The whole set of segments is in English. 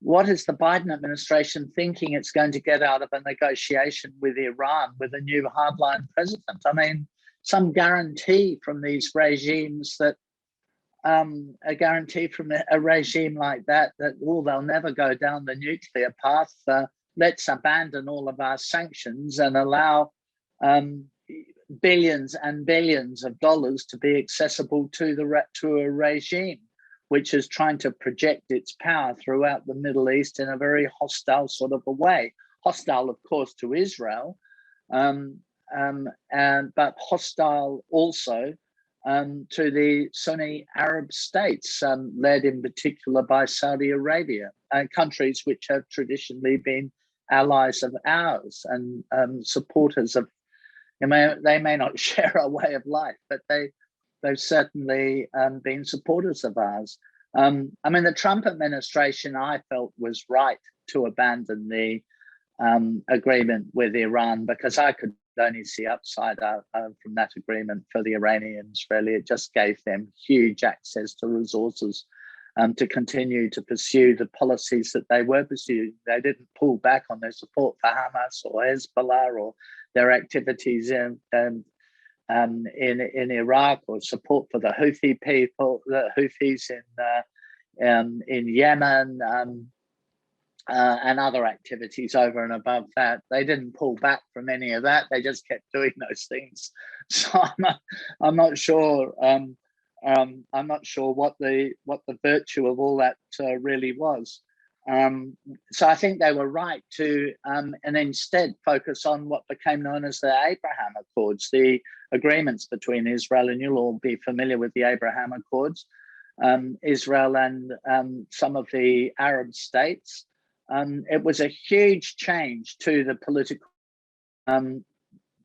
what is the Biden administration thinking it's going to get out of a negotiation with Iran with a new hardline president? I mean, some guarantee from these regimes that a guarantee from a regime like that they'll never go down the nuclear path. Let's abandon all of our sanctions and allow billions and billions of dollars to be accessible to a regime which is trying to project its power throughout the Middle East in a very hostile sort of a way. Hostile, of course, to Israel, but hostile also to the Sunni Arab states, led in particular by Saudi Arabia, countries which have traditionally been allies of ours and supporters of. They may not share our way of life, but they've certainly been supporters of ours. I mean, the Trump administration, I felt, was right to abandon the agreement with Iran, because I could only see upside from that agreement for the Iranians, really. It just gave them huge access to resources to continue to pursue the policies that they were pursuing. They didn't pull back on their support for Hamas or Hezbollah or their activities in Iraq, or support for the Houthi people, the Houthis in Yemen, and other activities over and above that. They didn't pull back from any of that. They just kept doing those things. So I'm not sure. I'm not sure what the virtue of all that really was. So I think they were right to, and instead focus on what became known as the Abraham Accords, the agreements between Israel, and you'll all be familiar with the Abraham Accords, Israel and some of the Arab states. It was a huge change to the political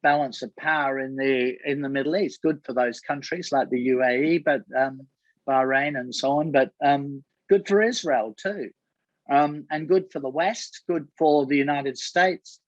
balance of power in the Middle East. Good for those countries like the UAE, but Bahrain and so on, but good for Israel too. And good for the West, good for the United States,